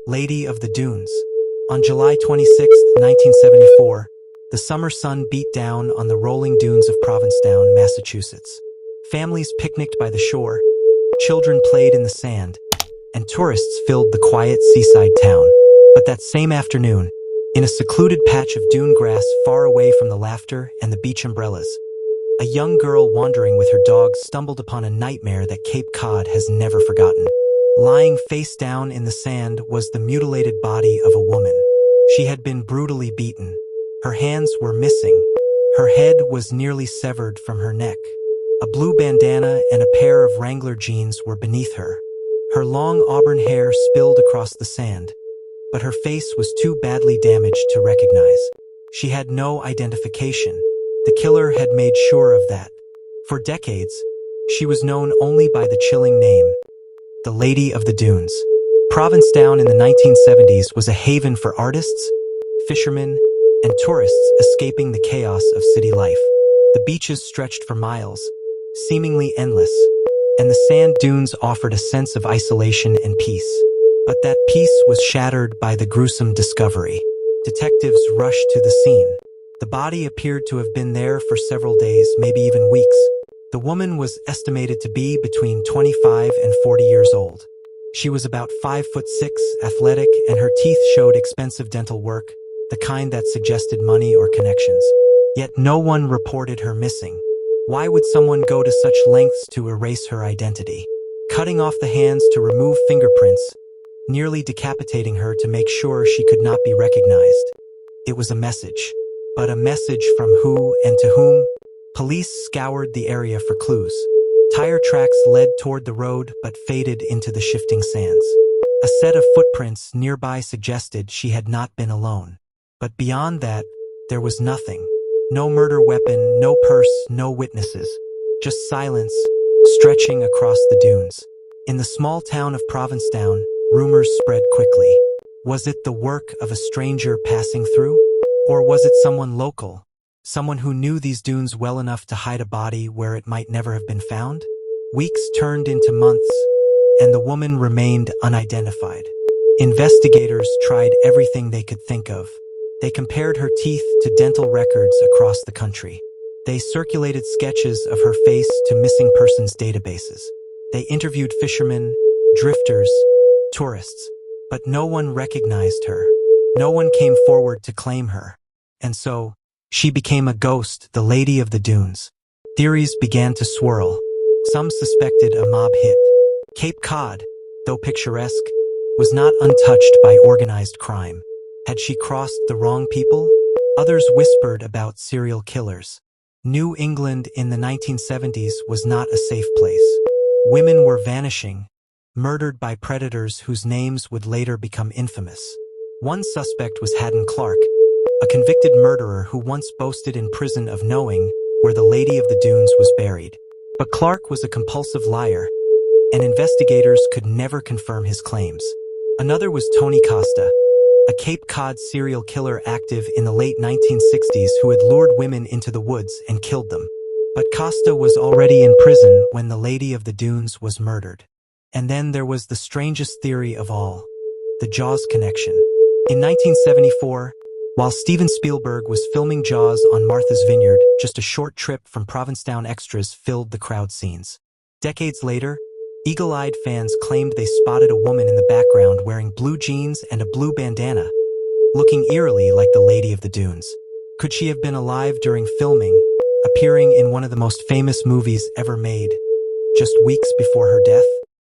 Lady of the Dunes. On July 26, 1974, the summer sun beat down on the rolling dunes of Provincetown, Massachusetts. Families picnicked by the shore, children played in the sand, and tourists filled the quiet seaside town. But that same afternoon, in a secluded patch of dune grass far away from the laughter and the beach umbrellas, a young girl wandering with her dog stumbled upon a nightmare that Cape Cod has never forgotten. Lying face down in the sand was the mutilated body of a woman. She had been brutally beaten. Her hands were missing. Her head was nearly severed from her neck. A blue bandana and a pair of Wrangler jeans were beneath her. Her long auburn hair spilled across the sand, but her face was too badly damaged to recognize. She had no identification. The killer had made sure of that. For decades, she was known only by the chilling name, the Lady of the Dunes. Provincetown in the 1970s was a haven for artists, fishermen, and tourists escaping the chaos of city life. The beaches stretched for miles, seemingly endless, and the sand dunes offered a sense of isolation and peace. But that peace was shattered by the gruesome discovery. Detectives rushed to the scene. The body appeared to have been there for several days, maybe even weeks. The woman was estimated to be between 25 and 40 years old. She was about 5'6", athletic, and her teeth showed expensive dental work, the kind that suggested money or connections. Yet no one reported her missing. Why would someone go to such lengths to erase her identity? Cutting off the hands to remove fingerprints, nearly decapitating her to make sure she could not be recognized. It was a message. But a message from who and to whom? Police scoured the area for clues. Tire tracks led toward the road but faded into the shifting sands. A set of footprints nearby suggested she had not been alone. But beyond that, there was nothing. No murder weapon, no purse, no witnesses. Just silence, stretching across the dunes. In the small town of Provincetown, rumors spread quickly. Was it the work of a stranger passing through? Or was it someone local? Someone who knew these dunes well enough to hide a body where it might never have been found? Weeks turned into months, and the woman remained unidentified. Investigators tried everything they could think of. They compared her teeth to dental records across the country. They circulated sketches of her face to missing persons databases. They interviewed fishermen, drifters, tourists, but no one recognized her. No one came forward to claim her. And so, she became a ghost, the Lady of the Dunes. Theories began to swirl. Some suspected a mob hit. Cape Cod, though picturesque, was not untouched by organized crime. Had she crossed the wrong people? Others whispered about serial killers. New England in the 1970s was not a safe place. Women were vanishing, murdered by predators whose names would later become infamous. One suspect was Haddon Clark, a convicted murderer who once boasted in prison of knowing where the Lady of the Dunes was buried. But Clark was a compulsive liar, and investigators could never confirm his claims. Another was Tony Costa, a Cape Cod serial killer active in the late 1960s who had lured women into the woods and killed them. But Costa was already in prison when the Lady of the Dunes was murdered. And then there was the strangest theory of all, the Jaws connection. In 1974, while Steven Spielberg was filming Jaws on Martha's Vineyard, just a short trip from Provincetown, extras filled the crowd scenes. Decades later, eagle-eyed fans claimed they spotted a woman in the background wearing blue jeans and a blue bandana, looking eerily like the Lady of the Dunes. Could she have been alive during filming, appearing in one of the most famous movies ever made, just weeks before her death?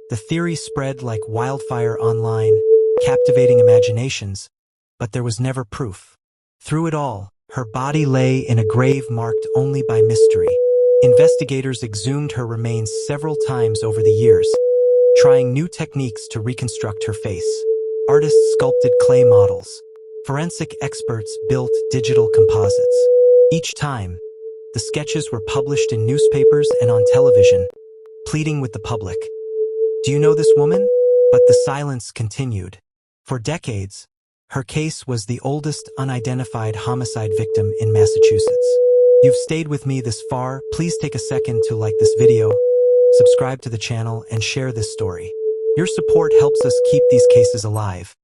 The theory spread like wildfire online, captivating imaginations, but there was never proof. Through it all, her body lay in a grave marked only by mystery. Investigators exhumed her remains several times over the years, trying new techniques to reconstruct her face. Artists sculpted clay models. Forensic experts built digital composites. Each time, the sketches were published in newspapers and on television, pleading with the public. Do you know this woman? But the silence continued. For decades, her case was the oldest unidentified homicide victim in Massachusetts. You've stayed with me this far. Please take a second to like this video, subscribe to the channel, and share this story. Your support helps us keep these cases alive,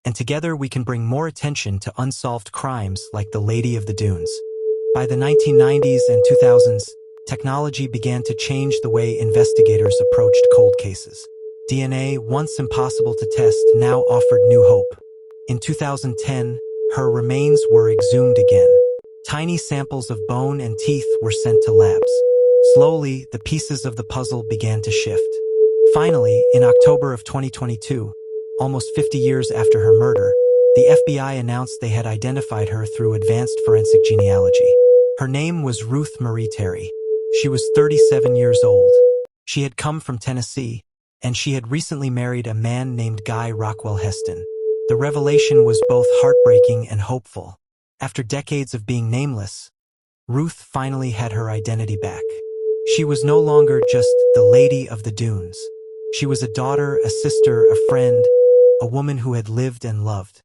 and together we can bring more attention to unsolved crimes like the Lady of the Dunes. By the 1990s and 2000s, technology began to change the way investigators approached cold cases. DNA, once impossible to test, now offered new hope. In 2010, her remains were exhumed again. Tiny samples of bone and teeth were sent to labs. Slowly, the pieces of the puzzle began to shift. Finally, in October of 2022, almost 50 years after her murder, the FBI announced they had identified her through advanced forensic genealogy. Her name was Ruth Marie Terry. She was 37 years old. She had come from Tennessee, and she had recently married a man named Guy Rockwell Heston. The revelation was both heartbreaking and hopeful. After decades of being nameless, Ruth finally had her identity back. She was no longer just the Lady of the Dunes. She was a daughter, a sister, a friend, a woman who had lived and loved.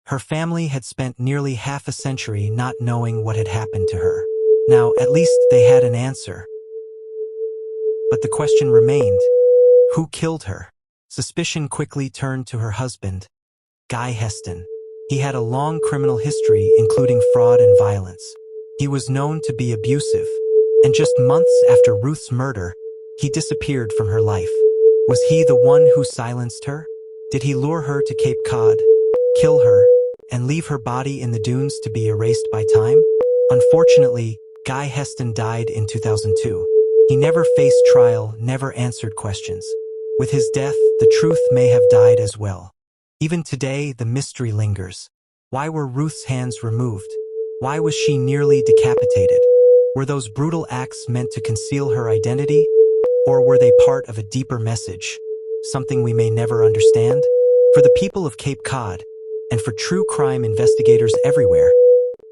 Her family had spent nearly half a century not knowing what had happened to her. Now, at least they had an answer. But the question remained, who killed her? Suspicion quickly turned to her husband, Guy Heston. He had a long criminal history, including fraud and violence. He was known to be abusive, and just months after Ruth's murder, he disappeared from her life. Was he the one who silenced her? Did he lure her to Cape Cod, kill her, and leave her body in the dunes to be erased by time? Unfortunately, Guy Heston died in 2002. He never faced trial, never answered questions. With his death, the truth may have died as well. Even today, the mystery lingers. Why were Ruth's hands removed? Why was she nearly decapitated? Were those brutal acts meant to conceal her identity? Or were they part of a deeper message, something we may never understand? For the people of Cape Cod, and for true crime investigators everywhere,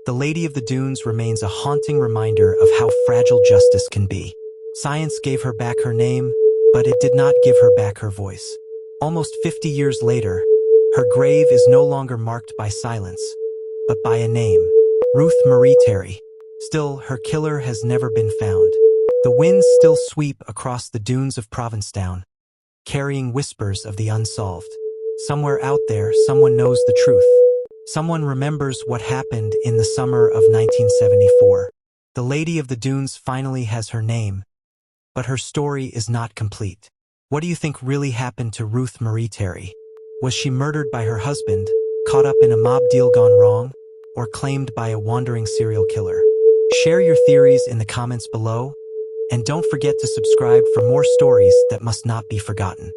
the Lady of the Dunes remains a haunting reminder of how fragile justice can be. Science gave her back her name, but it did not give her back her voice. Almost 50 years later, her grave is no longer marked by silence, but by a name, Ruth Marie Terry. Still, her killer has never been found. The winds still sweep across the dunes of Provincetown, carrying whispers of the unsolved. Somewhere out there, someone knows the truth. Someone remembers what happened in the summer of 1974. The Lady of the Dunes finally has her name, but her story is not complete. What do you think really happened to Ruth Marie Terry? Was she murdered by her husband, caught up in a mob deal gone wrong, or claimed by a wandering serial killer? Share your theories in the comments below, and don't forget to subscribe for more stories that must not be forgotten.